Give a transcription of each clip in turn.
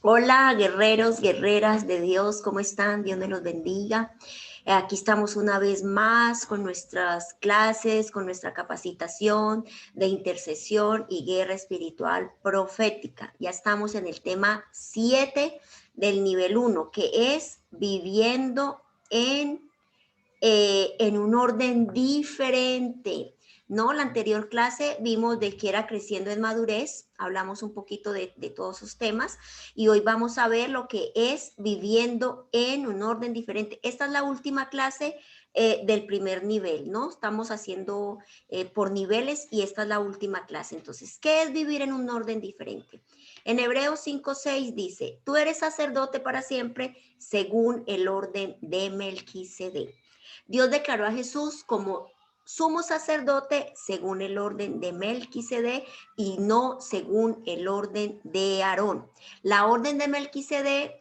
Hola, guerreros, guerreras de Dios, ¿cómo están? Dios me los bendiga. Aquí estamos una vez más con nuestras clases, con nuestra capacitación de intercesión y guerra espiritual profética. Ya estamos en el tema 7 del nivel 1, que es viviendo en un orden diferente. ¿No? La anterior clase vimos de que era creciendo en madurez, hablamos un poquito de todos esos temas y hoy vamos a ver lo que es viviendo en un orden diferente. Esta es la última clase del primer nivel, ¿no? Estamos haciendo por niveles y esta es la última clase. Entonces, ¿qué es vivir en un orden diferente? En Hebreos 5:6 dice, tú eres sacerdote para siempre según el orden de Melquisedec. Dios declaró a Jesús como sumo sacerdote según el orden de Melquisedec y no según el orden de Aarón. La orden de Melquisedec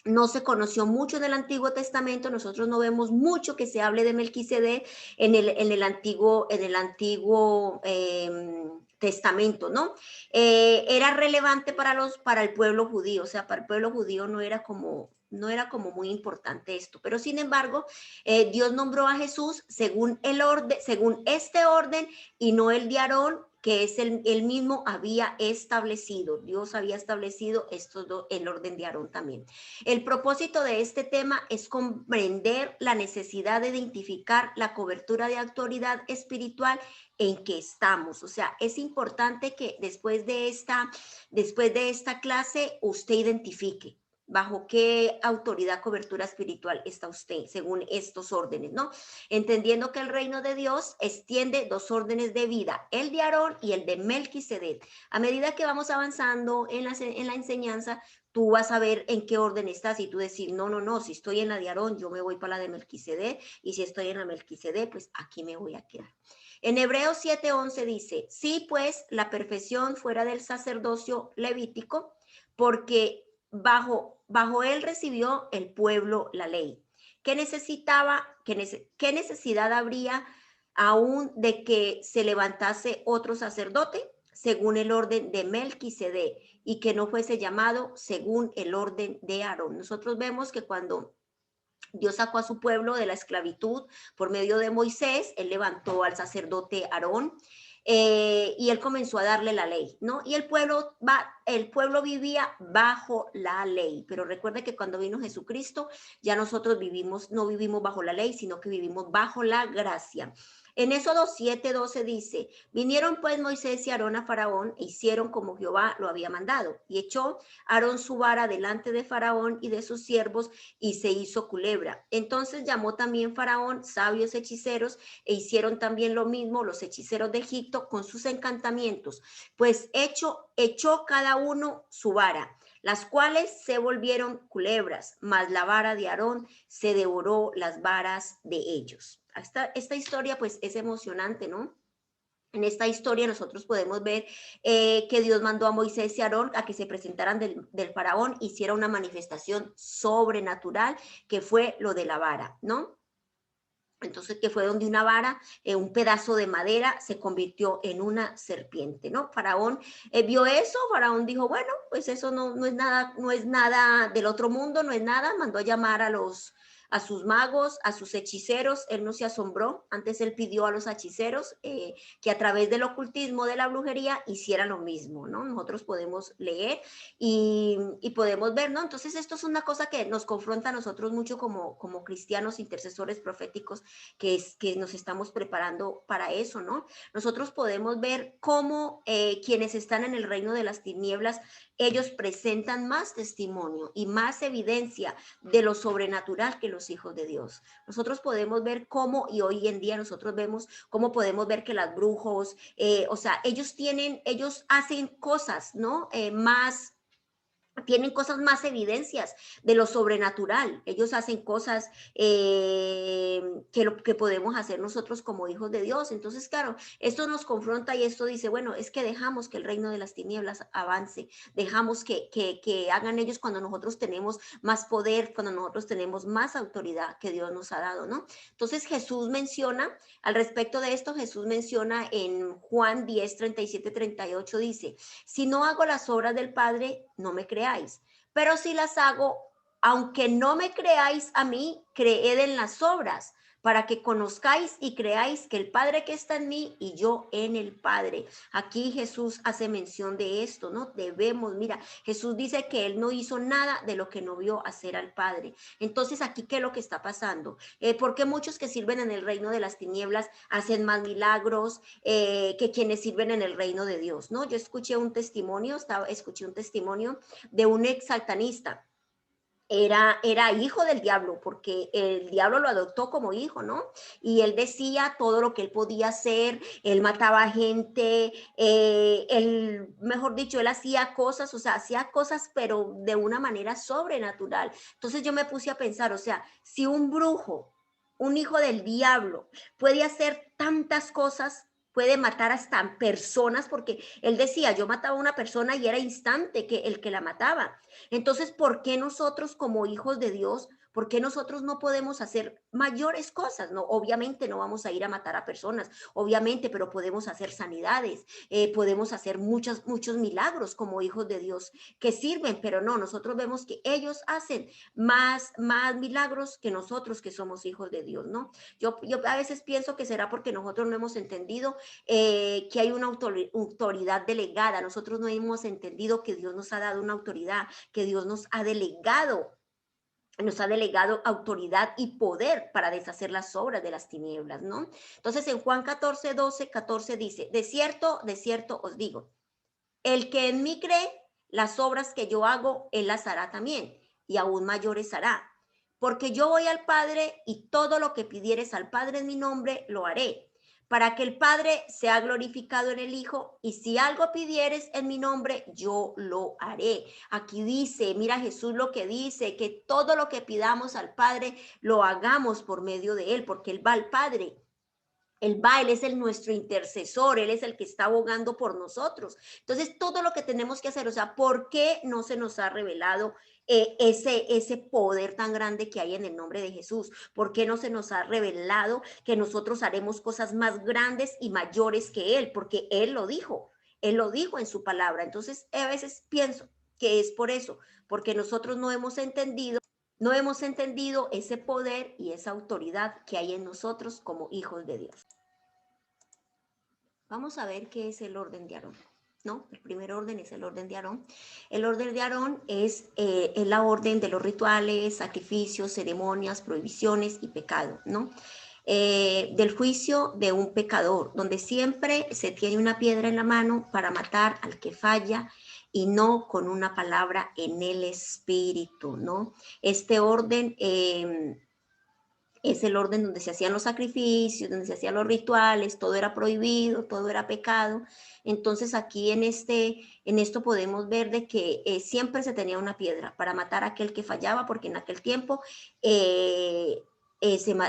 no se conoció mucho en el Antiguo Testamento, nosotros no vemos mucho que se hable de Melquisedec en el antiguo Testamento, ¿no? Era relevante para el pueblo judío, o sea, para el pueblo judío no era como muy importante esto, pero sin embargo, Dios nombró a Jesús según el orden, según este orden y no el de Aarón, que es el mismo había establecido. Dios había establecido el orden de Aarón también. El propósito de este tema es comprender la necesidad de identificar la cobertura de autoridad espiritual en que estamos. O sea, es importante que después de esta clase usted identifique bajo qué autoridad, cobertura espiritual está usted, según estos órdenes, ¿no? Entendiendo que el reino de Dios extiende dos órdenes de vida, el de Aarón y el de Melquisedec. A medida que vamos avanzando en la enseñanza, tú vas a ver en qué orden estás y tú decir, no, no, no, si estoy en la de Aarón, yo me voy para la de Melquisedec y si estoy en la Melquisedec, pues aquí me voy a quedar. En Hebreos 7:11 dice, sí, pues la perfección fuera del sacerdocio levítico, porque bajo él recibió el pueblo la ley. ¿Qué qué necesidad habría aún de que se levantase otro sacerdote según el orden de Melquisedec y que no fuese llamado según el orden de Aarón? Nosotros vemos que cuando Dios sacó a su pueblo de la esclavitud por medio de Moisés, él levantó al sacerdote Aarón y él comenzó a darle la ley, ¿no? Y el pueblo vivía bajo la ley, pero recuerde que cuando vino Jesucristo, ya nosotros no vivimos bajo la ley, sino que vivimos bajo la gracia. En Éxodo 7:12 dice, vinieron pues Moisés y Aarón a Faraón e hicieron como Jehová lo había mandado. Y echó Aarón su vara delante de Faraón y de sus siervos y se hizo culebra. Entonces llamó también Faraón sabios hechiceros e hicieron también lo mismo los hechiceros de Egipto con sus encantamientos, pues echó cada uno su vara, las cuales se volvieron culebras, mas la vara de Aarón se devoró las varas de ellos. Esta historia pues es emocionante, ¿no? En esta historia nosotros podemos ver que Dios mandó a Moisés y a Aarón a que se presentaran del faraón, hiciera una manifestación sobrenatural que fue lo de la vara, ¿no? Entonces, que fue donde una vara, un pedazo de madera, se convirtió en una serpiente, ¿no? Faraón vio eso, Faraón dijo, bueno, pues eso no es nada del otro mundo, no es nada, mandó a llamar a sus magos, a sus hechiceros, él no se asombró, antes él pidió a los hechiceros que a través del ocultismo, de la brujería, hicieran lo mismo, ¿no? Nosotros podemos leer y podemos ver, ¿no? Entonces esto es una cosa que nos confronta a nosotros mucho como cristianos intercesores proféticos que nos estamos preparando para eso, ¿no? Nosotros podemos ver cómo quienes están en el reino de las tinieblas, ellos presentan más testimonio y más evidencia de lo sobrenatural que los hijos de Dios. Nosotros podemos ver cómo, y hoy en día nosotros vemos cómo podemos ver que las brujos, o sea, ellos hacen cosas, ¿no? Tienen cosas más evidencias de lo sobrenatural. Ellos hacen cosas que podemos hacer nosotros como hijos de Dios. Entonces, claro, esto nos confronta y esto dice, bueno, es que dejamos que el reino de las tinieblas avance, dejamos que hagan ellos cuando nosotros tenemos más poder, cuando nosotros tenemos más autoridad que Dios nos ha dado, ¿no? Entonces Jesús menciona, al respecto de esto, Jesús menciona en Juan 10:37-38, dice, si no hago las obras del Padre, no me creáis. creáis. Pero si las hago, aunque no me creáis a mí, creed en las obras, para que conozcáis y creáis que el Padre que está en mí y yo en el Padre. Aquí Jesús hace mención de esto, ¿no? Debemos, mira, Jesús dice que él no hizo nada de lo que no vio hacer al Padre. Entonces, aquí, ¿qué es lo que está pasando? ¿Por qué muchos que sirven en el reino de las tinieblas hacen más milagros que quienes sirven en el reino de Dios, ¿no? Yo escuché un testimonio de un ex satanista. Era hijo del diablo, porque el diablo lo adoptó como hijo, ¿no? Y él decía todo lo que él podía hacer, él mataba gente, él, mejor dicho, él hacía cosas, o sea, hacía cosas, pero de una manera sobrenatural. Entonces yo me puse a pensar, o sea, si un brujo, un hijo del diablo, puede hacer tantas cosas, puede matar hasta personas, porque él decía, yo mataba a una persona y era instante que el que la mataba. Entonces, ¿por qué nosotros como hijos de Dios, por qué nosotros no podemos hacer mayores cosas? No, obviamente no vamos a ir a matar a personas, obviamente, pero podemos hacer sanidades, podemos hacer muchos milagros como hijos de Dios que sirven, pero no, nosotros vemos que ellos hacen más milagros que nosotros que somos hijos de Dios, ¿no? Yo a veces pienso que será porque nosotros no hemos entendido que hay una autoridad delegada, nosotros no hemos entendido que Dios nos ha dado una autoridad, que Dios nos ha delegado autoridad y poder para deshacer las obras de las tinieblas, ¿no? Entonces en Juan 14, 12, 14 dice, de cierto os digo, el que en mí cree, las obras que yo hago, él las hará también, y aún mayores hará. Porque yo voy al Padre y todo lo que pidieres al Padre en mi nombre, lo haré, para que el Padre sea glorificado en el Hijo, y si algo pidieres en mi nombre, yo lo haré. Aquí dice, mira Jesús lo que dice, que todo lo que pidamos al Padre, lo hagamos por medio de Él, porque Él va al Padre. Él es nuestro intercesor, Él es el que está abogando por nosotros. Entonces, todo lo que tenemos que hacer, o sea, ¿por qué no se nos ha revelado ese poder tan grande que hay en el nombre de Jesús? ¿Por qué no se nos ha revelado que nosotros haremos cosas más grandes y mayores que Él? Porque Él lo dijo en su palabra. Entonces, a veces pienso que es por eso, porque nosotros no hemos entendido ese poder y esa autoridad que hay en nosotros como hijos de Dios. Vamos a ver qué es el orden de Aarón, ¿no? El primer orden es el orden de Aarón. El orden de Aarón es la orden de los rituales, sacrificios, ceremonias, prohibiciones y pecado, ¿no? Del juicio de un pecador, donde siempre se tiene una piedra en la mano para matar al que falla y no con una palabra en el espíritu, ¿no? Este orden es el orden donde se hacían los sacrificios, donde se hacían los rituales, todo era prohibido, todo era pecado. Entonces aquí en esto podemos ver de que siempre se tenía una piedra para matar a aquel que fallaba, porque en aquel tiempo se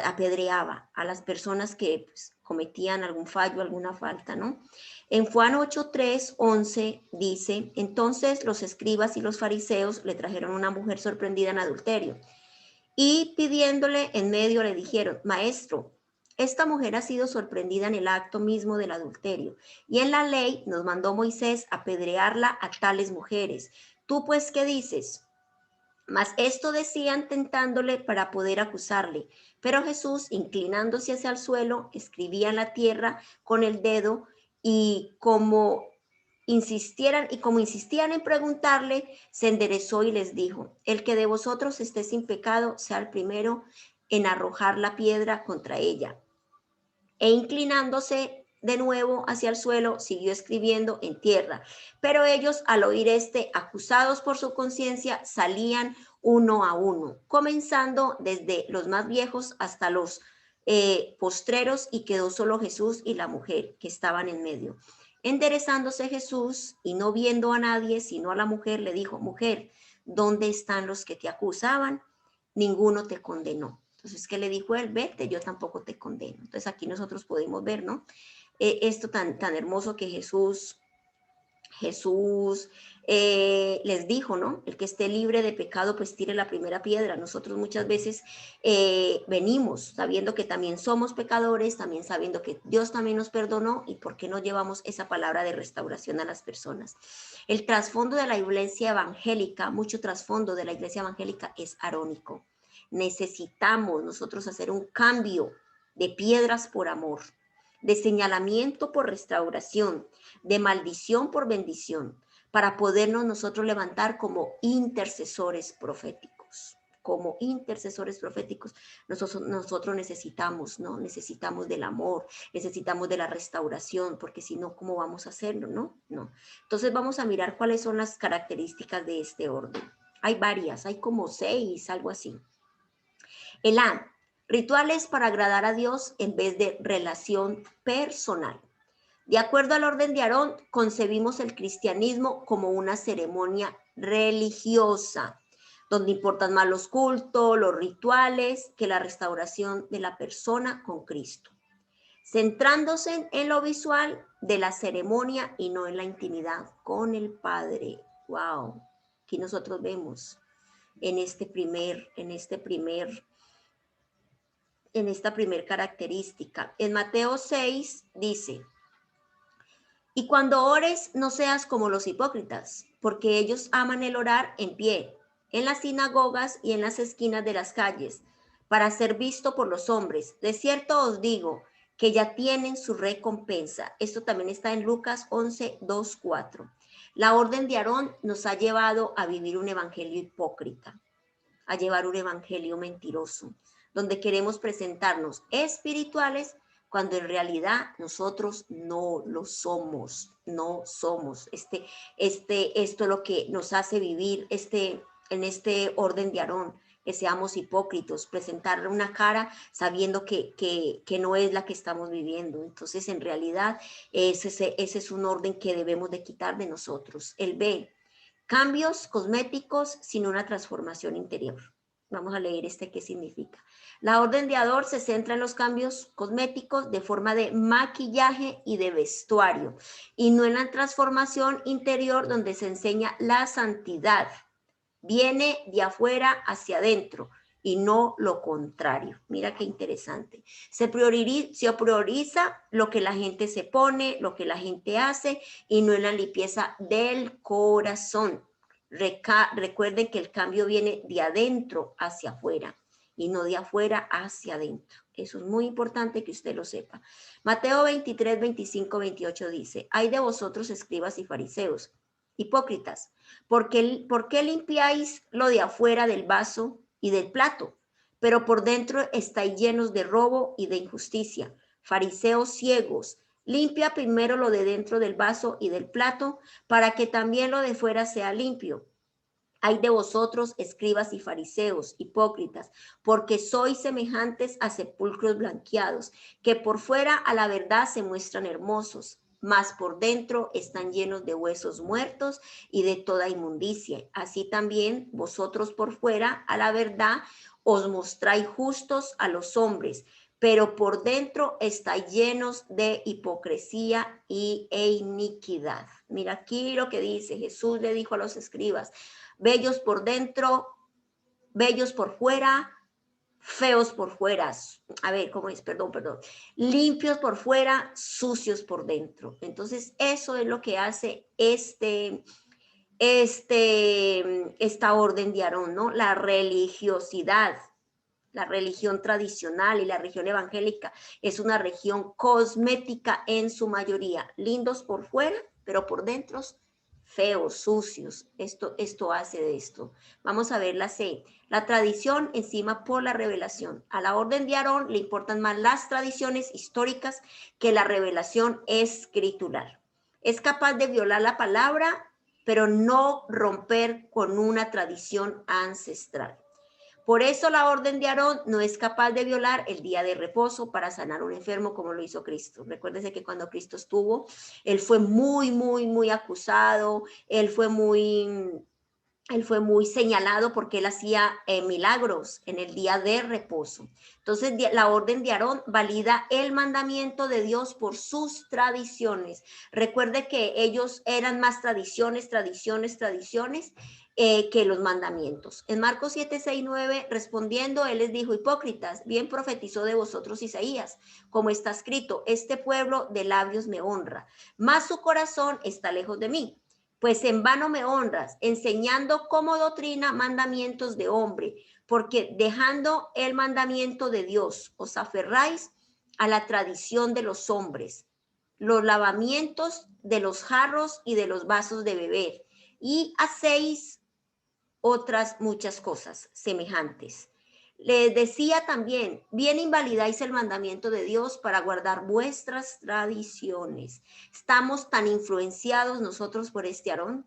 apedreaba a las personas que pues, cometían algún fallo, alguna falta, ¿no? En Juan 8, 3, 11 dice, entonces los escribas y los fariseos le trajeron una mujer sorprendida en adulterio y pidiéndole en medio le dijeron, maestro, esta mujer ha sido sorprendida en el acto mismo del adulterio y en la ley nos mandó Moisés apedrearla a tales mujeres. ¿Tú pues qué dices? Mas esto decían tentándole para poder acusarle. Pero Jesús, inclinándose hacia el suelo, escribía en la tierra con el dedo y como insistían en preguntarle, se enderezó y les dijo, el que de vosotros esté sin pecado, sea el primero en arrojar la piedra contra ella. E inclinándose de nuevo hacia el suelo, siguió escribiendo en tierra. Pero ellos, al oír acusados por su conciencia, salían uno a uno, comenzando desde los más viejos hasta los postreros, y quedó solo Jesús y la mujer que estaban en medio. Enderezándose Jesús y no viendo a nadie sino a la mujer, le dijo, mujer, ¿dónde están los que te acusaban? Ninguno te condenó. Entonces, ¿qué le dijo él? Vete, yo tampoco te condeno. Entonces, aquí nosotros podemos ver, ¿no? Esto tan hermoso que Jesús Jesús les dijo, ¿no? El que esté libre de pecado, pues tire la primera piedra. Nosotros muchas veces venimos sabiendo que también somos pecadores, también sabiendo que Dios también nos perdonó, y por qué no llevamos esa palabra de restauración a las personas. El trasfondo de la iglesia evangélica, mucho trasfondo de la iglesia evangélica es arónico. Necesitamos nosotros hacer un cambio de piedras por amor, de señalamiento por restauración, de maldición por bendición, para podernos nosotros levantar como intercesores proféticos. Como intercesores proféticos, nosotros necesitamos, ¿no? Necesitamos del amor, necesitamos de la restauración, porque si no, ¿cómo vamos a hacerlo, no? No. Entonces vamos a mirar cuáles son las características de este orden. Hay varias, hay como 6, algo así. El A, rituales para agradar a Dios en vez de relación personal. De acuerdo al orden de Aarón, concebimos el cristianismo como una ceremonia religiosa, donde importan más los cultos, los rituales, que la restauración de la persona con Cristo, centrándose en lo visual de la ceremonia y no en la intimidad con el Padre. Wow, aquí nosotros vemos en esta primer característica. En Mateo 6 dice: y cuando ores, no seas como los hipócritas, porque ellos aman el orar en pie, en las sinagogas y en las esquinas de las calles, para ser visto por los hombres. De cierto os digo que ya tienen su recompensa. Esto también está en Lucas 11, 2, 4. La orden de Aarón nos ha llevado a vivir un evangelio hipócrita, a llevar un evangelio mentiroso, donde queremos presentarnos espirituales cuando en realidad nosotros no lo somos, no somos. Esto es lo que nos hace vivir en este orden de Aarón, que seamos hipócritas, presentar una cara sabiendo que no es la que estamos viviendo. Entonces, en realidad, ese es un orden que debemos de quitar de nosotros. El B, cambios cosméticos sin una transformación interior. Vamos a leer qué significa. La orden de Aarón se centra en los cambios cosméticos de forma de maquillaje y de vestuario, y no en la transformación interior donde se enseña la santidad. Viene de afuera hacia adentro y no lo contrario. Mira qué interesante. Se prioriza lo que la gente se pone, lo que la gente hace, y no en la limpieza del corazón. Recuerden que el cambio viene de adentro hacia afuera y no de afuera hacia adentro. Eso es muy importante que usted lo sepa. Mateo 23, 25, 28 dice: hay de vosotros, escribas y fariseos, hipócritas, ¿por qué limpiáis lo de afuera del vaso y del plato, pero por dentro estáis llenos de robo y de injusticia? Fariseos ciegos, limpia primero lo de dentro del vaso y del plato, para que también lo de fuera sea limpio. Hay de vosotros, escribas y fariseos, hipócritas, porque sois semejantes a sepulcros blanqueados, que por fuera a la verdad se muestran hermosos, mas por dentro están llenos de huesos muertos y de toda inmundicia. Así también vosotros por fuera a la verdad os mostráis justos a los hombres, pero por dentro estáis llenos de hipocresía e iniquidad. Mira aquí lo que dice. Jesús le dijo a los escribas: bellos por dentro, bellos por fuera, feos por fuera. A ver, ¿cómo es? Perdón. Limpios por fuera, sucios por dentro. Entonces, eso es lo que hace esta orden de Aarón, ¿no? La religiosidad. La religión tradicional y la religión evangélica es una religión cosmética en su mayoría. Lindos por fuera, pero por dentro feos, sucios. Esto hace de esto. Vamos a ver la C. La tradición encima por la revelación. A la orden de Aarón le importan más las tradiciones históricas que la revelación escritural. Es capaz de violar la palabra, pero no romper con una tradición ancestral. Por eso la orden de Aarón no es capaz de violar el día de reposo para sanar a un enfermo como lo hizo Cristo. Recuérdese que cuando Cristo estuvo, él fue muy acusado, él fue muy Él fue muy señalado porque él hacía milagros en el día de reposo. Entonces, la orden de Aarón valida el mandamiento de Dios por sus tradiciones. Recuerde que ellos eran más tradiciones, que los mandamientos. En Marcos 7, 6, 9, respondiendo, él les dijo: hipócritas, bien profetizó de vosotros Isaías, como está escrito: este pueblo de labios me honra, mas su corazón está lejos de mí. Pues en vano me honras, enseñando como doctrina mandamientos de hombre, porque dejando el mandamiento de Dios, os aferráis a la tradición de los hombres, los lavamientos de los jarros y de los vasos de beber, y hacéis otras muchas cosas semejantes. Les decía también: bien invalidáis el mandamiento de Dios para guardar vuestras tradiciones. Estamos tan influenciados nosotros por este Aarón.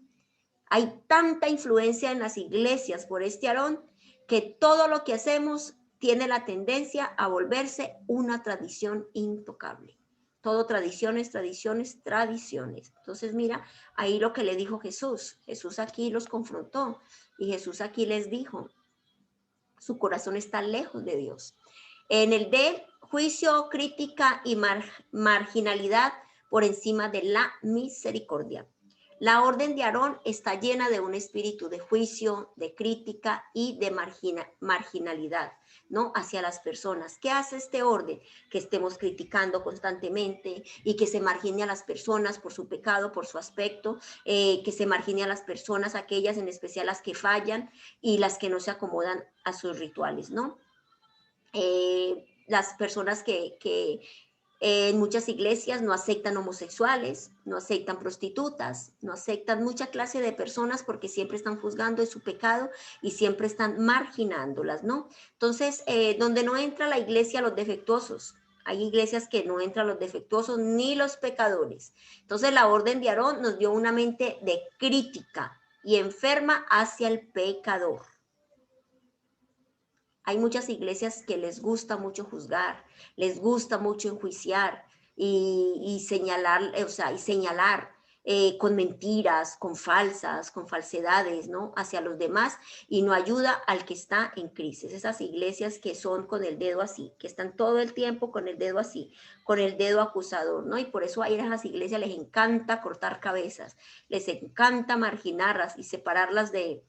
Hay tanta influencia en las iglesias por este Aarón que todo lo que hacemos tiene la tendencia a volverse una tradición intocable. Todo tradiciones, tradiciones, tradiciones. Entonces mira, ahí lo que le dijo Jesús. Jesús aquí los confrontó y Jesús aquí les dijo: su corazón está lejos de Dios. En el D, juicio, crítica y marginalidad por encima de la misericordia. La orden de Aarón está llena de un espíritu de juicio, de crítica y de marginalidad, ¿no? Hacia las personas. ¿Qué hace este orden? Que estemos criticando constantemente y que se margine a las personas por su pecado, por su aspecto, que se margine a las personas, aquellas en especial las que fallan y las que no se acomodan a sus rituales, ¿no? Las personas que en muchas iglesias no aceptan homosexuales, no aceptan prostitutas, no aceptan mucha clase de personas porque siempre están juzgando de su pecado y siempre están marginándolas, ¿no? Entonces, donde no entra la iglesia los defectuosos, hay iglesias que no entran los defectuosos ni los pecadores. Entonces, la orden de Aarón nos dio una mente de crítica y enferma hacia el pecador. Hay muchas iglesias que les gusta mucho juzgar, les gusta mucho enjuiciar y señalar, y señalar con mentiras, con falsedades, ¿no? Hacia los demás y no ayuda al que está en crisis. Esas iglesias que son con el dedo así, que están todo el tiempo con el dedo así, con el dedo acusador, ¿no? Y por eso a ir a esas iglesias les encanta cortar cabezas, les encanta marginarlas y separarlos de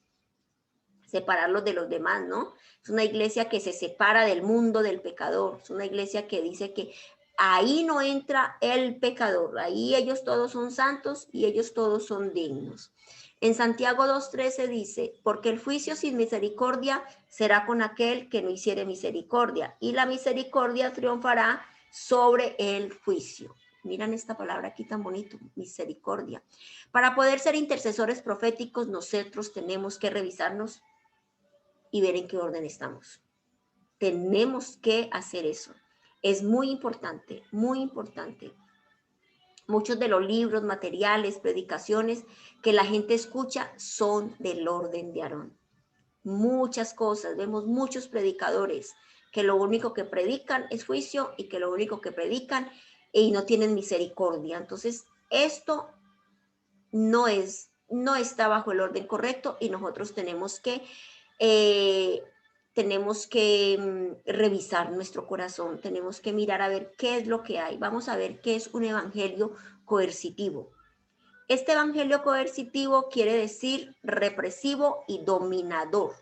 los demás, ¿no? Es una iglesia que se separa del mundo del pecador, es una iglesia que dice que ahí no entra el pecador, ahí ellos todos son santos y ellos todos son dignos. En Santiago 2:13 dice: porque el juicio sin misericordia será con aquel que no hiciere misericordia, y la misericordia triunfará sobre el juicio. Miran esta palabra aquí tan bonito, misericordia. Para poder ser intercesores proféticos, nosotros tenemos que revisarnos y ver en qué orden estamos. Tenemos que hacer eso. Es muy importante, muy importante. Muchos de los libros, materiales, predicaciones que la gente escucha son del orden de Aarón. Muchas cosas, vemos muchos predicadores que lo único que predican es juicio y que lo único que predican y no tienen misericordia. Entonces, esto no está bajo el orden correcto y nosotros eh, tenemos que revisar nuestro corazón, tenemos que mirar a ver qué es lo que hay. Vamos a ver qué es un evangelio coercitivo. Este evangelio coercitivo quiere decir represivo y dominador.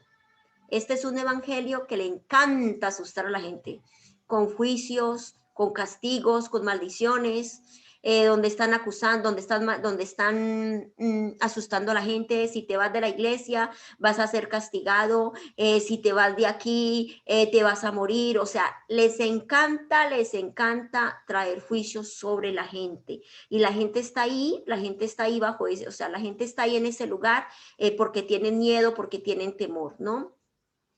Este es un evangelio que le encanta asustar a la gente con juicios, con castigos, con maldiciones, donde están acusando, donde están asustando a la gente. Si te vas de la iglesia, vas a ser castigado. Si te vas de aquí, te vas a morir. O sea, les encanta traer juicios sobre la gente. Y la gente está ahí bajo ese, o sea, la gente está ahí en ese lugar porque tienen miedo, porque tienen temor, ¿no?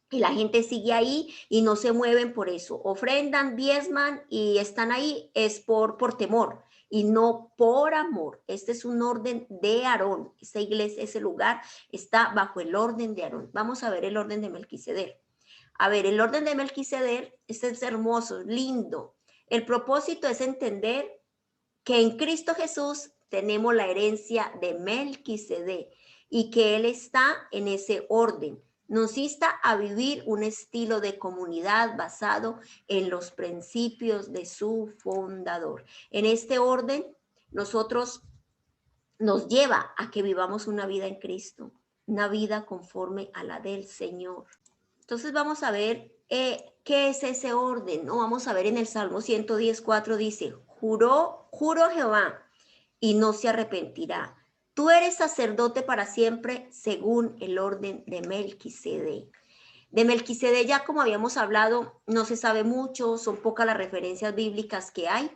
Y la gente sigue ahí y no se mueven por eso. Ofrendan, diezman y están ahí es por temor y no por amor. Este es un orden de Aarón. Esta iglesia, ese lugar está bajo el orden de Aarón. Vamos a ver el orden de Melquisedec. A ver, el orden de Melquisedec, este es hermoso, lindo. El propósito es entender que en Cristo Jesús tenemos la herencia de Melquisedec. y que Él está en ese orden. Nos insta a vivir un estilo de comunidad basado en los principios de su fundador. En este orden, nosotros nos lleva a que vivamos una vida en Cristo, una vida conforme a la del Señor. Entonces vamos a ver qué es ese orden, ¿no? Vamos a ver en el Salmo 110:4 dice, juró Jehová y no se arrepentirá. Tú eres sacerdote para siempre según el orden de Melquisedec. De Melquisedec ya como habíamos hablado, no se sabe mucho, son pocas las referencias bíblicas que hay.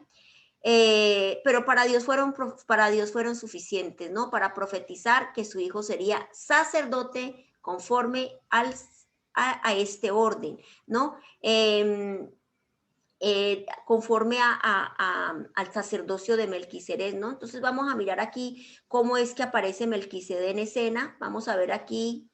Pero para Dios fueron suficientes, ¿no? Para profetizar que su hijo sería sacerdote conforme a este orden, ¿no? Conforme al sacerdocio de Melquisedec, ¿no? Entonces vamos a mirar aquí cómo es que aparece Melquisedec en escena. Vamos a ver aquí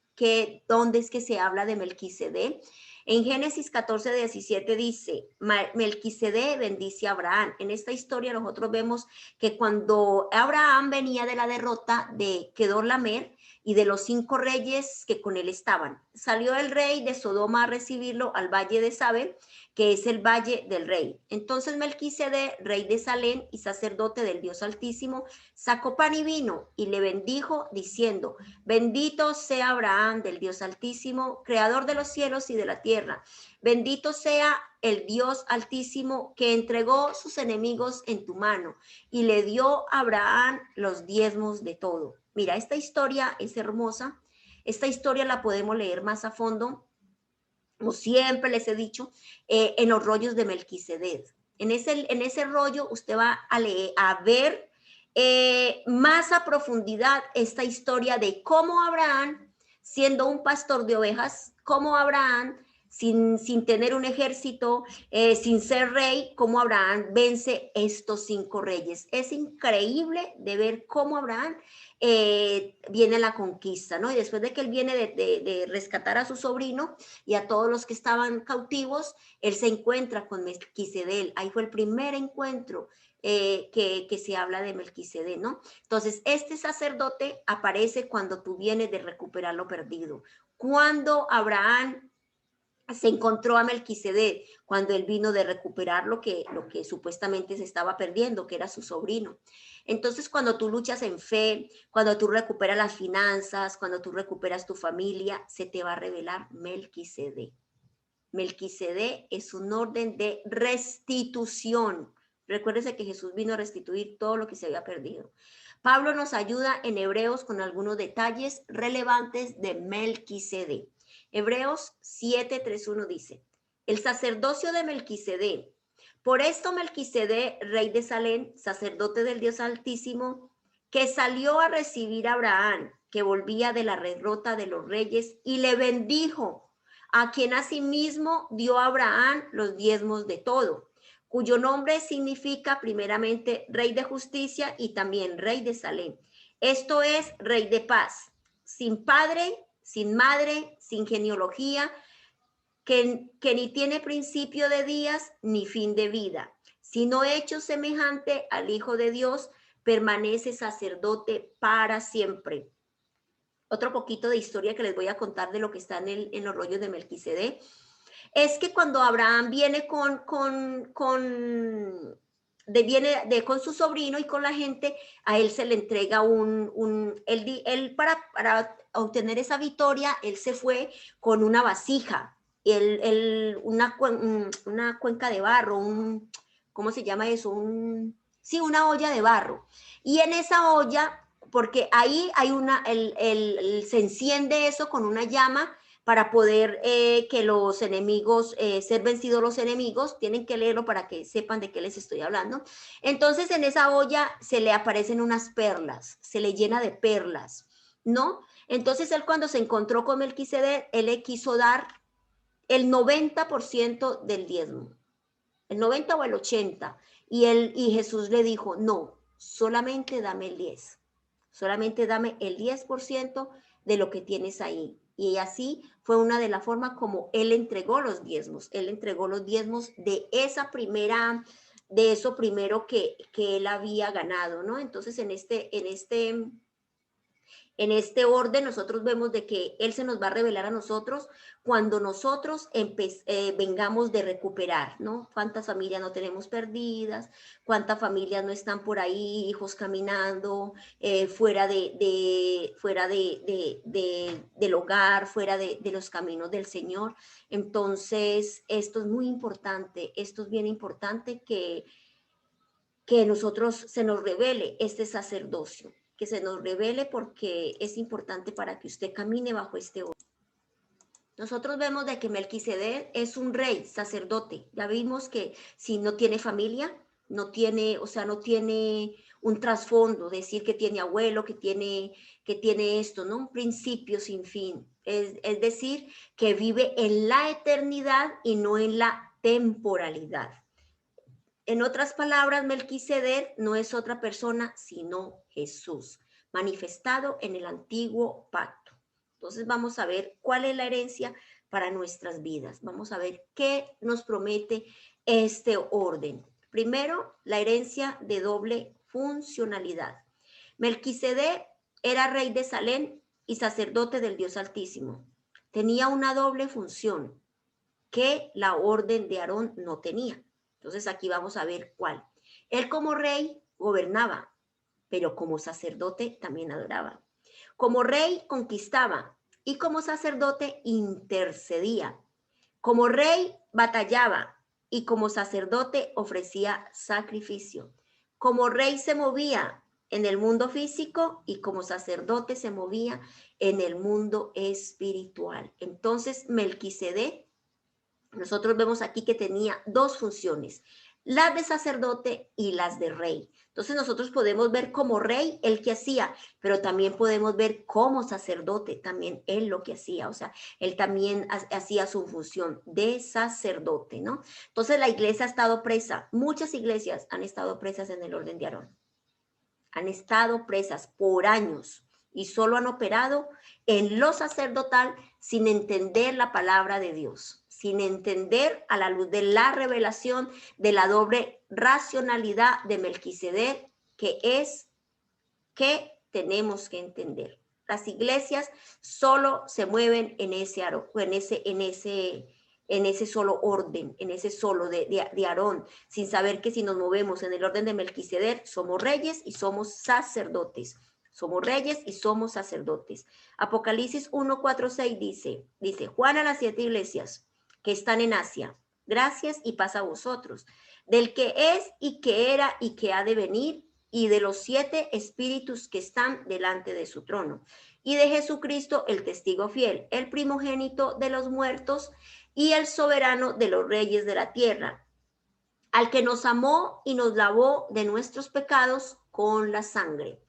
dónde es que se habla de Melquisedec. En Génesis 14:17 dice, Melquisedec bendice a Abraham. En esta historia nosotros vemos que cuando Abraham venía de la derrota de Kedorlaomer y de los 5 reyes que con él estaban, salió el rey de Sodoma a recibirlo al valle de Sabel, que es el valle del rey. Entonces Melquisedec, rey de Salem y sacerdote del Dios Altísimo, sacó pan y vino y le bendijo diciendo, bendito sea Abraham del Dios Altísimo, creador de los cielos y de la tierra. Bendito sea el Dios Altísimo que entregó sus enemigos en tu mano y le dio a Abraham los diezmos de todo. Mira, esta historia es hermosa. Esta historia la podemos leer más a fondo, como siempre les he dicho, en los rollos de Melquisedec. En ese rollo usted va a leer, a ver más a profundidad esta historia de cómo Abraham, siendo un pastor de ovejas, cómo Abraham, sin tener un ejército, sin ser rey, cómo Abraham vence estos 5 reyes. Es increíble de ver cómo Abraham viene la conquista, ¿no? Y después de que él viene de rescatar a su sobrino y a todos los que estaban cautivos, él se encuentra con Melquisedec. Ahí fue el primer encuentro que se habla de Melquisedec, ¿no? Entonces, este sacerdote aparece cuando tú vienes de recuperar lo perdido. Cuando Abraham se encontró a Melquisedec, cuando él vino de recuperar lo que supuestamente se estaba perdiendo, que era su sobrino. Entonces, cuando tú luchas en fe, cuando tú recuperas las finanzas, cuando tú recuperas tu familia, se te va a revelar Melquisedec. Melquisedec es un orden de restitución. Recuérdese que Jesús vino a restituir todo lo que se había perdido. Pablo nos ayuda en Hebreos con algunos detalles relevantes de Melquisedec. Hebreos 7:3:1 dice, el sacerdocio de Melquisedec. Por esto Melquisedec, rey de Salem, sacerdote del Dios Altísimo, que salió a recibir a Abraham, que volvía de la derrota de los reyes, y le bendijo, a quien asimismo dio a Abraham los diezmos de todo, cuyo nombre significa primeramente rey de justicia y también rey de Salem. Esto es rey de paz, sin padre, sin madre, sin genealogía, que ni tiene principio de días ni fin de vida, sino hecho semejante al Hijo de Dios, permanece sacerdote para siempre. Otro poquito de historia que les voy a contar de lo que está en los rollos de Melquisedec, es que cuando Abraham viene con su sobrino y con la gente, a él se le entrega él para obtener esa victoria, él se fue con una vasija, una cuenca de barro, ¿cómo se llama eso? Sí, una olla de barro. Y en esa olla, porque ahí hay se enciende eso con una llama para poder que los enemigos, ser vencidos los enemigos, tienen que leerlo para que sepan de qué les estoy hablando. Entonces en esa olla se le aparecen unas perlas, se le llena de perlas, ¿no? Entonces él cuando se encontró con Melquisedec, él le quiso dar el 90% del diezmo, el 90 o el 80, y Jesús le dijo, no, solamente dame el 10, solamente dame el 10% de lo que tienes ahí. Y así fue una de las formas como él entregó los diezmos. Él entregó los diezmos de eso primero que él había ganado, ¿no? Entonces en En este orden nosotros vemos de que Él se nos va a revelar a nosotros cuando nosotros vengamos de recuperar, ¿no? ¿Cuántas familias no tenemos perdidas? ¿Cuántas familias no están por ahí, hijos caminando fuera del hogar, fuera de los caminos del Señor? Entonces, esto es muy importante, esto es bien importante que nosotros se nos revele este sacerdocio, que se nos revele porque es importante para que usted camine bajo este orden. Nosotros vemos de que Melquisedec es un rey, sacerdote. Ya vimos que si no tiene familia, no tiene, o sea, no tiene un trasfondo, decir que tiene abuelo, que tiene esto, ¿no? Un principio sin fin. Es decir, que vive en la eternidad y no en la temporalidad. En otras palabras, Melquisedec no es otra persona sino Jesús, manifestado en el antiguo pacto. Entonces vamos a ver cuál es la herencia para nuestras vidas. Vamos a ver qué nos promete este orden. Primero, la herencia de doble funcionalidad. Melquisedec era rey de Salem y sacerdote del Dios Altísimo. Tenía una doble función que la orden de Aarón no tenía. Entonces aquí vamos a ver cuál. Él como rey gobernaba, pero como sacerdote también adoraba. Como rey conquistaba y como sacerdote intercedía. Como rey batallaba y como sacerdote ofrecía sacrificio. Como rey se movía en el mundo físico y como sacerdote se movía en el mundo espiritual. Entonces Melquisedec, nosotros vemos aquí que tenía dos funciones, las de sacerdote y las de rey. Entonces nosotros podemos ver como rey el que hacía, pero también podemos ver como sacerdote también él lo que hacía, o sea, él también hacía su función de sacerdote, ¿no? Entonces la iglesia ha estado presa, muchas iglesias han estado presas en el orden de Aarón, han estado presas por años y solo han operado en lo sacerdotal sin entender la palabra de Dios, sin entender a la luz de la revelación de la doble racionalidad de Melquisedec, que tenemos que entender. Las iglesias solo se mueven en ese solo orden, en ese solo de Aarón, sin saber que si nos movemos en el orden de Melquisedec, somos reyes y somos sacerdotes. Somos reyes y somos sacerdotes. Apocalipsis 1, 4, 6 dice, Juan a las 7 iglesias que están en Asia, gracias y paz a vosotros, del que es y que era y que ha de venir, y de los 7 espíritus que están delante de su trono, y de Jesucristo, el testigo fiel, el primogénito de los muertos y el soberano de los reyes de la tierra, al que nos amó y nos lavó de nuestros pecados con la sangre,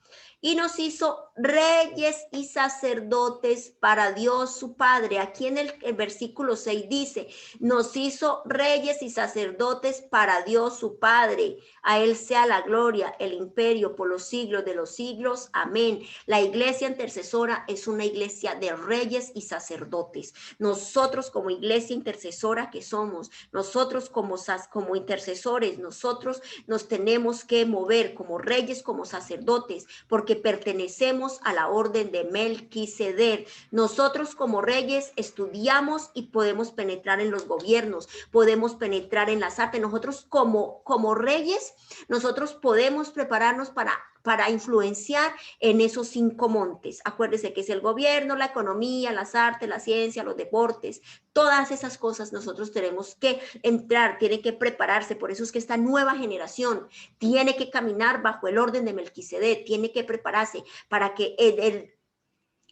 y nos hizo reyes y sacerdotes para Dios su Padre. Aquí en el versículo 6 dice, nos hizo reyes y sacerdotes para Dios su Padre. A Él sea la gloria, el imperio por los siglos de los siglos. Amén. La iglesia intercesora es una iglesia de reyes y sacerdotes. Nosotros como iglesia intercesora que somos, nosotros como intercesores, nosotros nos tenemos que mover como reyes, como sacerdotes, porque pertenecemos a la orden de Melquisedec. Nosotros como reyes estudiamos y podemos penetrar en los gobiernos, podemos penetrar en las artes. Nosotros como reyes, nosotros podemos prepararnos para influenciar en esos 5 montes. Acuérdense que es el gobierno, la economía, las artes, la ciencia, los deportes, todas esas cosas nosotros tenemos que entrar, tiene que prepararse. Por eso es que esta nueva generación tiene que caminar bajo el orden de Melquisedec, tiene que prepararse para que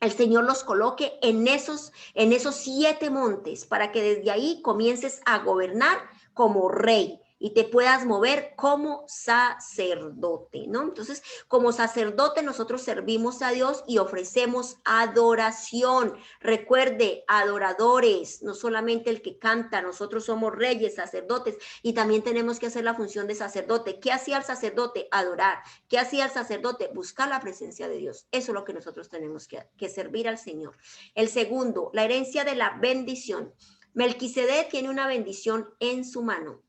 el Señor los coloque en esos 7 montes, para que desde ahí comiences a gobernar como rey y te puedas mover como sacerdote, ¿no? Entonces, como sacerdote nosotros servimos a Dios y ofrecemos adoración. Recuerde, adoradores, no solamente el que canta, nosotros somos reyes, sacerdotes, y también tenemos que hacer la función de sacerdote. ¿Qué hacía el sacerdote? Adorar. ¿Qué hacía el sacerdote? Buscar la presencia de Dios. Eso es lo que nosotros tenemos que servir al Señor. El segundo, la herencia de la bendición. Melquisedec tiene una bendición en su mano.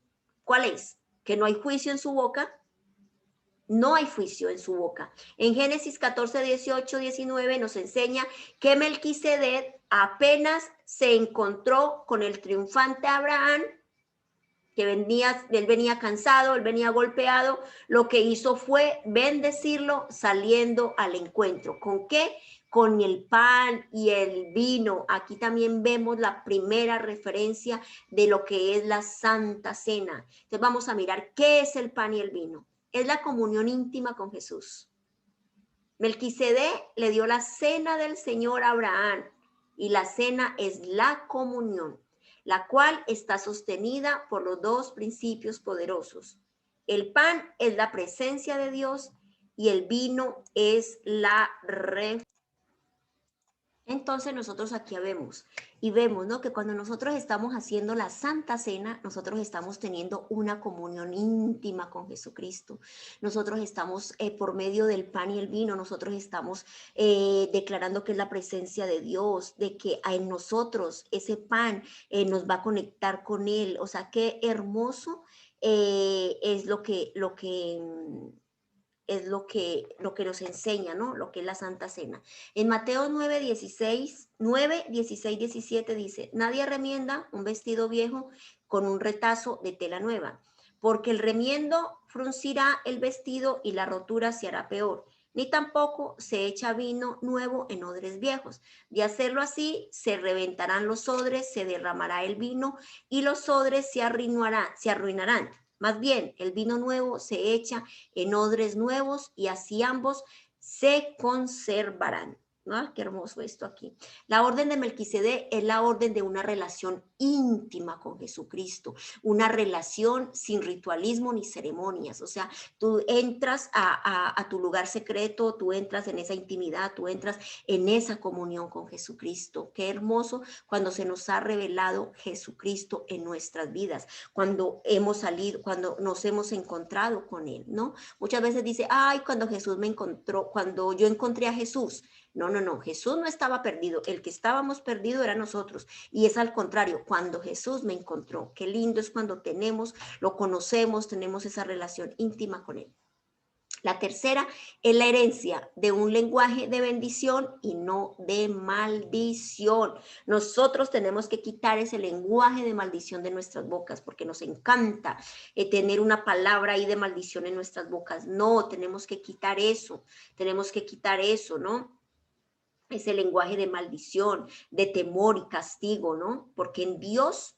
¿Cuál es? Que no hay juicio en su boca, No hay juicio en su boca. En Génesis 14, 18, 19 nos enseña que Melquisedec apenas se encontró con el triunfante Abraham, que él venía cansado, él venía golpeado, lo que hizo fue bendecirlo saliendo al encuentro. ¿Con qué? Con el pan y el vino. Aquí también vemos la primera referencia de lo que es la Santa Cena. Entonces vamos a mirar qué es el pan y el vino. Es la comunión íntima con Jesús. Melquisedec le dio la cena del Señor a Abraham y la cena es la comunión, la cual está sostenida por los dos principios poderosos. El pan es la presencia de Dios y el vino es la referencia. Entonces nosotros aquí vemos y vemos, ¿no? Que cuando nosotros estamos haciendo la Santa Cena, nosotros estamos teniendo una comunión íntima con Jesucristo. Nosotros estamos por medio del pan y el vino, nosotros estamos declarando que es la presencia de Dios, de que en nosotros ese pan nos va a conectar con Él. O sea, qué hermoso es lo que nos enseña, ¿no? Lo que es la Santa Cena. En Mateo 9, 16, 17 dice, nadie remienda un vestido viejo con un retazo de tela nueva, porque el remiendo fruncirá el vestido y la rotura se hará peor. Ni tampoco se echa vino nuevo en odres viejos. De hacerlo así, se reventarán los odres, se derramará el vino y los odres se arruinarán. Más bien, el vino nuevo se echa en odres nuevos y así ambos se conservarán. ¿No? Qué hermoso esto aquí. La orden de Melquisedec es la orden de una relación íntima con Jesucristo, una relación sin ritualismo ni ceremonias. O sea, tú entras a tu lugar secreto, tú entras en esa intimidad, tú entras en esa comunión con Jesucristo. Qué hermoso cuando se nos ha revelado Jesucristo en nuestras vidas, cuando hemos salido, cuando nos hemos encontrado con Él, ¿no? Muchas veces dice, ay, cuando Jesús me encontró, cuando yo encontré a Jesús. No, no, no, Jesús no estaba perdido, el que estábamos perdido era nosotros. Y es al contrario, cuando Jesús me encontró. Qué lindo es cuando lo conocemos, tenemos esa relación íntima con Él. La tercera es la herencia de un lenguaje de bendición y no de maldición. Nosotros tenemos que quitar ese lenguaje de maldición de nuestras bocas porque nos encanta tener una palabra ahí de maldición en nuestras bocas. No, tenemos que quitar eso, ¿no? Ese lenguaje de maldición, de temor y castigo, ¿no? Porque en Dios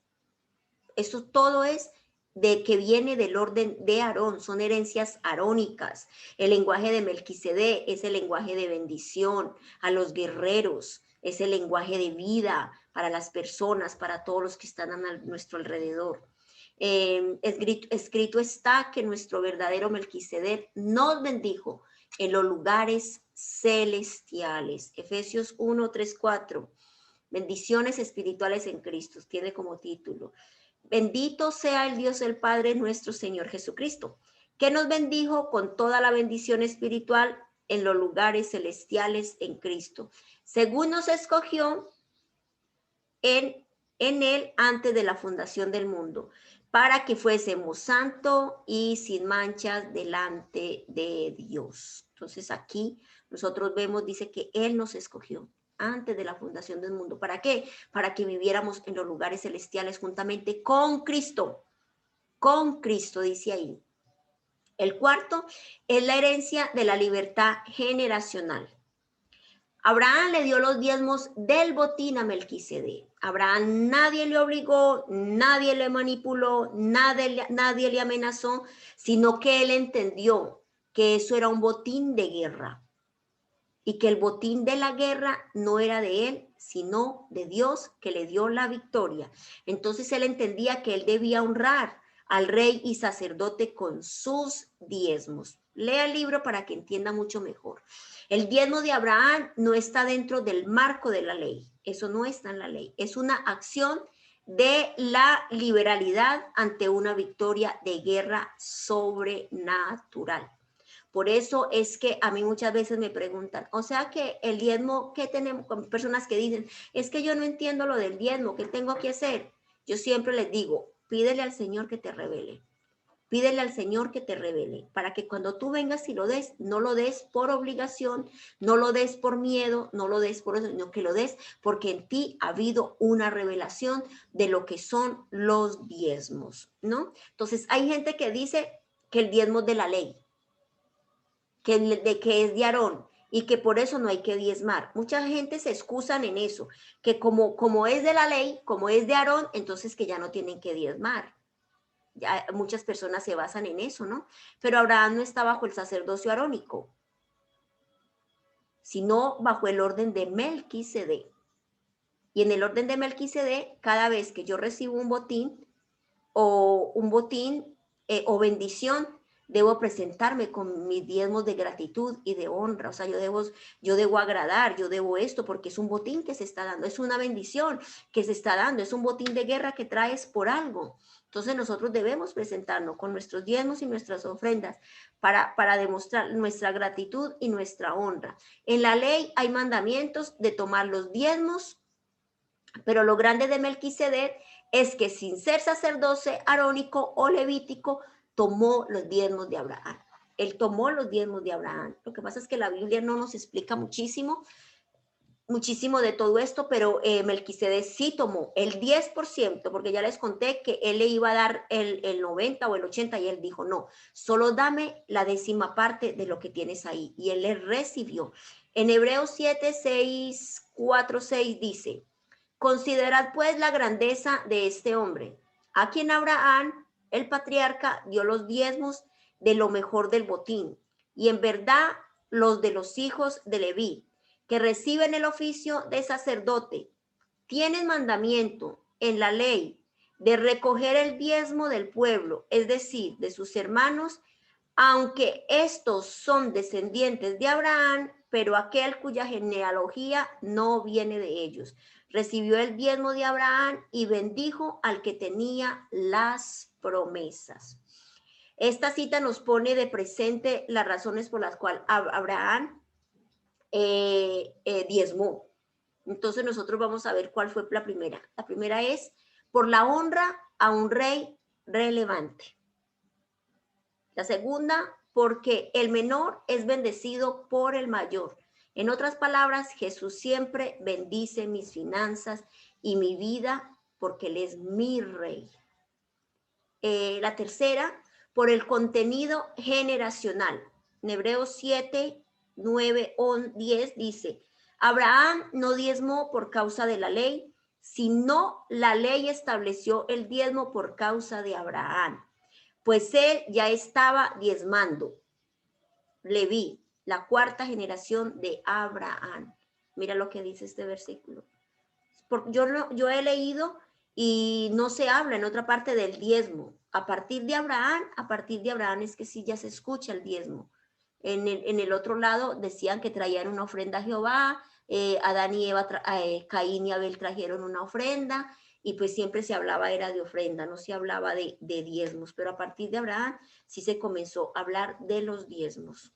eso todo es de que viene del orden de Aarón, son herencias arónicas. El lenguaje de Melquisedec es el lenguaje de bendición a los guerreros, es el lenguaje de vida para las personas, para todos los que están a nuestro alrededor. Escrito está que nuestro verdadero Melquisedec nos bendijo en los lugares celestiales. Efesios 1, 3, 4. Bendiciones espirituales en Cristo, tiene como título. Bendito sea el Dios del Padre nuestro Señor Jesucristo, que nos bendijo con toda la bendición espiritual en los lugares celestiales en Cristo, según nos escogió en Él antes de la fundación del mundo, para que fuésemos santos y sin manchas delante de Dios. Entonces aquí nosotros vemos, dice que Él nos escogió antes de la fundación del mundo. ¿Para qué? Para que viviéramos en los lugares celestiales juntamente con Cristo. Con Cristo, dice ahí. El cuarto es la herencia de la libertad generacional. Abraham le dio los diezmos del botín a Melquisedec. Abraham nadie le obligó, nadie le manipuló, nadie le amenazó, sino que él entendió que eso era un botín de guerra y que el botín de la guerra no era de él, sino de Dios que le dio la victoria. Entonces él entendía que él debía honrar al rey y sacerdote con sus diezmos. Lea el libro para que entienda mucho mejor. El diezmo de Abraham no está dentro del marco de la ley. Eso no está en la ley. Es una acción de la liberalidad ante una victoria de guerra sobrenatural. Por eso es que a mí muchas veces me preguntan, o sea que el diezmo, ¿qué tenemos? Con personas que dicen, es que yo no entiendo lo del diezmo, ¿qué tengo que hacer? Yo siempre les digo, pídele al Señor que te revele. Pídele al Señor que te revele, para que cuando tú vengas y lo des, no lo des por obligación, no lo des por miedo, no lo des por eso, sino que lo des porque en ti ha habido una revelación de lo que son los diezmos, ¿no? Entonces, hay gente que dice que el diezmo es de la ley, que es de Aarón y que por eso no hay que diezmar. Mucha gente se excusan en eso, que como es de la ley, como es de Aarón, entonces que ya no tienen que diezmar. Ya muchas personas se basan en eso, ¿no? Pero Abraham no está bajo el sacerdocio arónico, sino bajo el orden de Melquisedec. Y en el orden de Melquisedec, cada vez que yo recibo un botín o bendición, debo presentarme con mis diezmos de gratitud y de honra. O sea, yo debo agradar, yo debo esto, porque es un botín que se está dando, es una bendición que se está dando, es un botín de guerra que traes por algo. Entonces nosotros debemos presentarnos con nuestros diezmos y nuestras ofrendas para demostrar nuestra gratitud y nuestra honra. En la ley hay mandamientos de tomar los diezmos, pero lo grande de Melquisedec es que sin ser sacerdote arónico o levítico, tomó los diezmos de Abraham. Él tomó los diezmos de Abraham. Lo que pasa es que la Biblia no nos explica muchísimo de todo esto, pero Melquisedec sí tomó el 10%, porque ya les conté que él le iba a dar el 90 o el 80 y él dijo, no, solo dame la 10ª parte de lo que tienes ahí. Y él le recibió. En Hebreos 7, 6, 4, 6 dice, considerad pues la grandeza de este hombre, a quien Abraham, el patriarca, dio los diezmos de lo mejor del botín, y en verdad los de los hijos de Leví, que reciben el oficio de sacerdote, tienen mandamiento en la ley de recoger el diezmo del pueblo, es decir, de sus hermanos, aunque estos son descendientes de Abraham, pero aquel cuya genealogía no viene de ellos. Recibió el diezmo de Abraham y bendijo al que tenía las promesas. Esta cita nos pone de presente las razones por las cuales Abraham diezmó. Entonces nosotros vamos a ver cuál fue la primera. La primera es por la honra a un rey relevante. La segunda, porque el menor es bendecido por el mayor. En otras palabras, Jesús siempre bendice mis finanzas y mi vida porque Él es mi rey. La tercera, por el contenido generacional. En Hebreos 7, 9, 10 dice, Abraham no diezmó por causa de la ley, sino la ley estableció el diezmo por causa de Abraham, pues él ya estaba diezmando. Leví, la 4ª generación de Abraham. Mira lo que dice este versículo. Yo he leído y no se habla en otra parte del diezmo. A partir de Abraham es que sí ya se escucha el diezmo. En el otro lado decían que traían una ofrenda a Jehová, Adán y Eva, Caín y Abel trajeron una ofrenda, y pues siempre se hablaba era de ofrenda, no se hablaba de diezmos, pero a partir de Abraham sí se comenzó a hablar de los diezmos.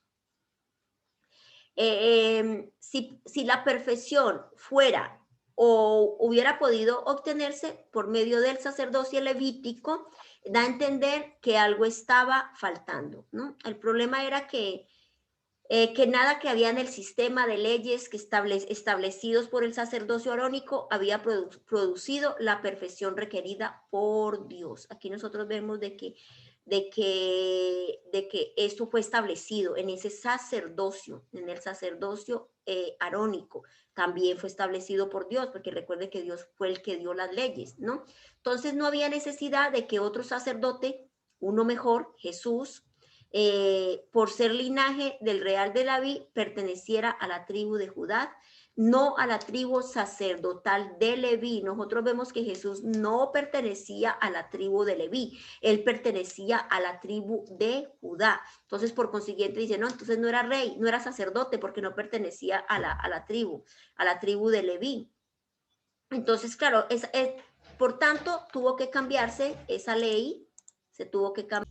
Si la perfección fuera o hubiera podido obtenerse por medio del sacerdocio levítico, da a entender que algo estaba faltando, ¿no? El problema era que nada que había en el sistema de leyes que establecidos por el sacerdocio arónico había producido la perfección requerida por Dios. Aquí nosotros vemos de que esto fue establecido en ese sacerdocio, en el sacerdocio arónico, también fue establecido por Dios, porque recuerde que Dios fue el que dio las leyes, ¿no? Entonces no había necesidad de que otro sacerdote, uno mejor, Jesús, por ser linaje del real de Leví, perteneciera a la tribu de Judá, no a la tribu sacerdotal de Leví. Nosotros vemos que Jesús no pertenecía a la tribu de Leví, él pertenecía a la tribu de Judá. Entonces, por consiguiente, dice, no, entonces no era rey, no era sacerdote, porque no pertenecía a la tribu de Leví. Entonces, claro, por tanto, tuvo que cambiarse esa ley, se tuvo que cambiar.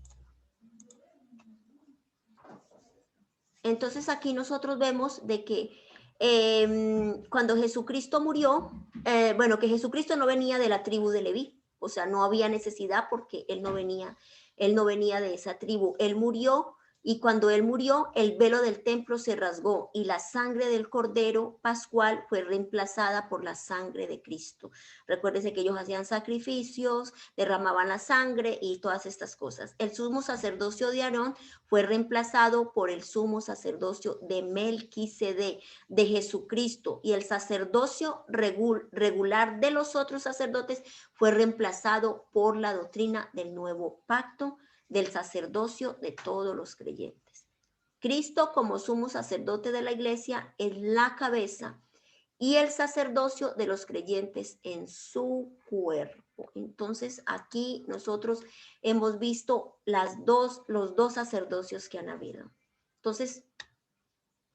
Entonces aquí nosotros vemos de que cuando Jesucristo murió, que Jesucristo no venía de la tribu de Leví, o sea, no había necesidad porque él no venía Él no venía de esa tribu. Él murió y cuando él murió, el velo del templo se rasgó y la sangre del cordero pascual fue reemplazada por la sangre de Cristo. Recuérdese que ellos hacían sacrificios, derramaban la sangre y todas estas cosas. El sumo sacerdocio de Aarón fue reemplazado por el sumo sacerdocio de Melquisedec, de Jesucristo, y el sacerdocio regular de los otros sacerdotes fue reemplazado por la doctrina del nuevo pacto, del sacerdocio de todos los creyentes. Cristo, como sumo sacerdote de la iglesia, es la cabeza y el sacerdocio de los creyentes en su cuerpo. Entonces, aquí nosotros hemos visto los dos sacerdocios que han habido. Entonces,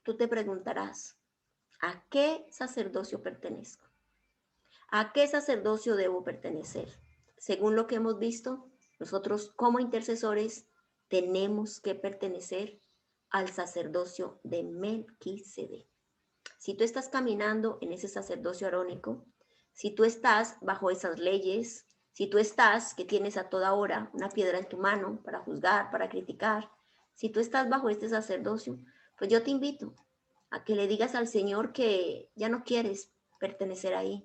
tú te preguntarás, ¿a qué sacerdocio pertenezco? ¿A qué sacerdocio debo pertenecer? Según lo que hemos visto, nosotros como intercesores tenemos que pertenecer al sacerdocio de Melquisedec. Si tú estás caminando en ese sacerdocio arónico, si tú estás bajo esas leyes, si tú estás que tienes a toda hora una piedra en tu mano para juzgar, para criticar, si tú estás bajo este sacerdocio, pues yo te invito a que le digas al Señor que ya no quieres pertenecer ahí,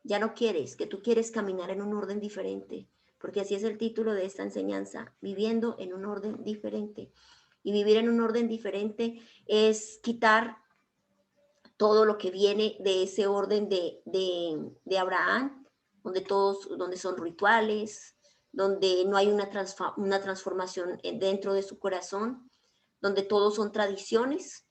ya no quieres, que tú quieres caminar en un orden diferente, porque así es el título de esta enseñanza, viviendo en un orden diferente. Y vivir en un orden diferente es quitar todo lo que viene de ese orden de Abraham, donde son rituales, donde no hay una transformación dentro de su corazón, donde todos son tradiciones,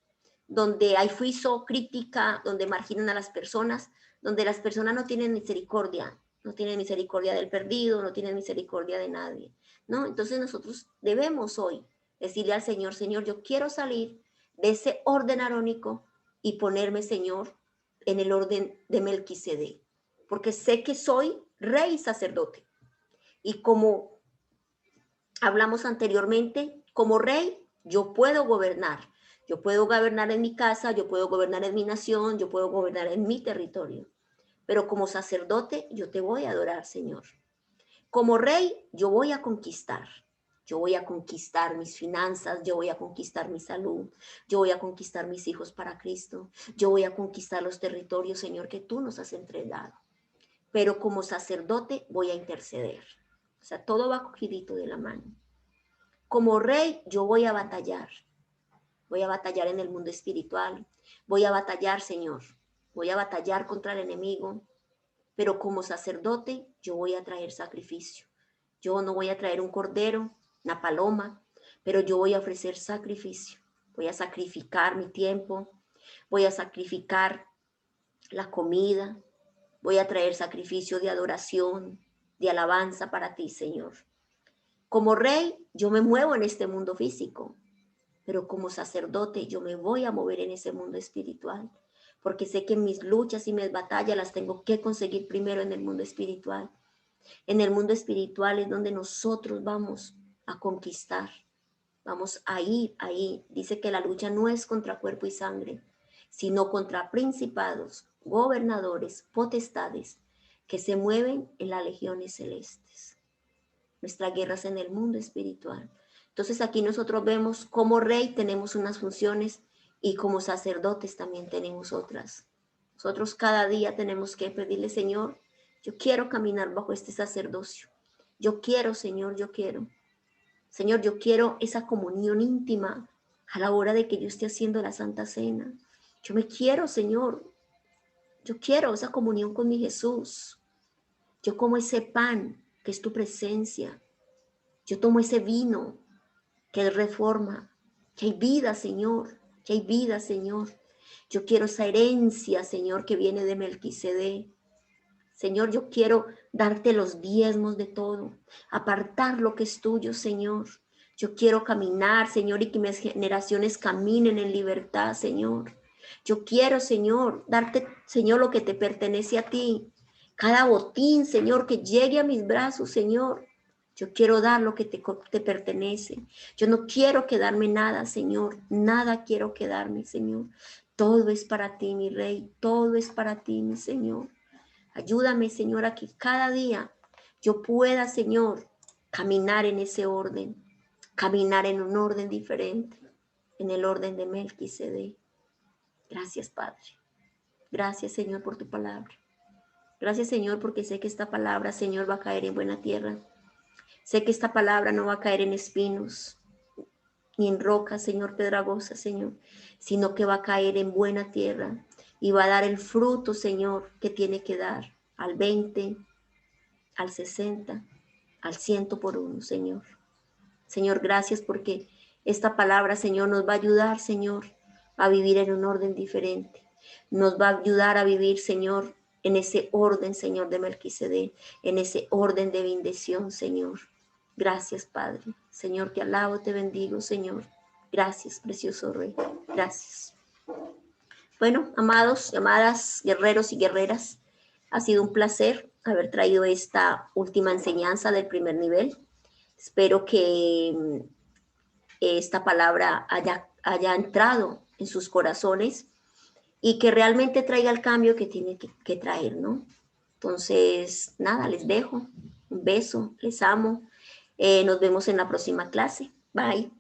donde hay juicio, crítica, donde marginan a las personas, donde las personas no tienen misericordia, no tienen misericordia del perdido, no tienen misericordia de nadie, ¿no? Entonces nosotros debemos hoy decirle al Señor, Señor, yo quiero salir de ese orden arónico y ponerme, Señor, en el orden de Melquisedec, porque sé que soy rey y sacerdote. Y como hablamos anteriormente, como rey, yo puedo gobernar. Yo puedo gobernar en mi casa, yo puedo gobernar en mi nación, yo puedo gobernar en mi territorio. Pero como sacerdote, yo te voy a adorar, Señor. Como rey, yo voy a conquistar. Yo voy a conquistar mis finanzas, yo voy a conquistar mi salud, yo voy a conquistar mis hijos para Cristo, yo voy a conquistar los territorios, Señor, que tú nos has entregado. Pero como sacerdote voy a interceder. O sea, todo va cogidito de la mano. Como rey, yo voy a batallar. Voy a batallar en el mundo espiritual. Voy a batallar, Señor. Voy a batallar contra el enemigo. Pero como sacerdote, yo voy a traer sacrificio. Yo no voy a traer un cordero, una paloma, pero yo voy a ofrecer sacrificio. Voy a sacrificar mi tiempo. Voy a sacrificar la comida. Voy a traer sacrificio de adoración, de alabanza para ti, Señor. Como rey, yo me muevo en este mundo físico, pero como sacerdote yo me voy a mover en ese mundo espiritual, porque sé que mis luchas y mis batallas las tengo que conseguir primero en el mundo espiritual. En el mundo espiritual es donde nosotros vamos a conquistar, vamos a ir ahí. Dice que la lucha no es contra cuerpo y sangre, sino contra principados, gobernadores, potestades, que se mueven en las legiones celestes. Nuestra guerra es en el mundo espiritual. Entonces aquí nosotros vemos como rey tenemos unas funciones y como sacerdotes también tenemos otras. Nosotros cada día tenemos que pedirle, Señor, yo quiero caminar bajo este sacerdocio. Yo quiero, Señor, yo quiero. Señor, yo quiero esa comunión íntima a la hora de que yo esté haciendo la Santa Cena. Yo me quiero, Señor. Yo quiero esa comunión con mi Jesús. Yo como ese pan que es tu presencia. Yo tomo ese vino que Él reforma, que hay vida, Señor, que hay vida, Señor. Yo quiero esa herencia, Señor, que viene de Melquisedec. Señor, yo quiero darte los diezmos de todo, apartar lo que es tuyo, Señor. Yo quiero caminar, Señor, y que mis generaciones caminen en libertad, Señor. Yo quiero, Señor, darte, Señor, lo que te pertenece a ti. Cada botín, Señor, que llegue a mis brazos, Señor. Yo quiero dar lo que te pertenece. Yo no quiero quedarme nada, Señor. Nada quiero quedarme, Señor. Todo es para ti, mi Rey. Todo es para ti, mi Señor. Ayúdame, Señor, a que cada día yo pueda, Señor, caminar en ese orden, caminar en un orden diferente, en el orden de Melquisedec. Gracias, Padre. Gracias, Señor, por tu palabra. Gracias, Señor, porque sé que esta palabra, Señor, va a caer en buena tierra. Sé que esta palabra no va a caer en espinos, ni en rocas, Señor, pedregosa, Señor, sino que va a caer en buena tierra y va a dar el fruto, Señor, que tiene que dar al 20, al 60, al 100 por uno, Señor. Señor, gracias porque esta palabra, Señor, nos va a ayudar, Señor, a vivir en un orden diferente. Nos va a ayudar a vivir, Señor, en ese orden, Señor, de Melquisedec, en ese orden de bendición, Señor. Gracias, Padre. Señor, te alabo, te bendigo, Señor. Gracias, precioso Rey. Gracias. Bueno, amados, amadas, guerreros y guerreras, ha sido un placer haber traído esta última enseñanza del primer nivel. Espero que esta palabra haya entrado en sus corazones y que realmente traiga el cambio que tiene que traer, ¿no? Entonces, nada, les dejo. Un beso, les amo. Nos vemos en la próxima clase. Bye.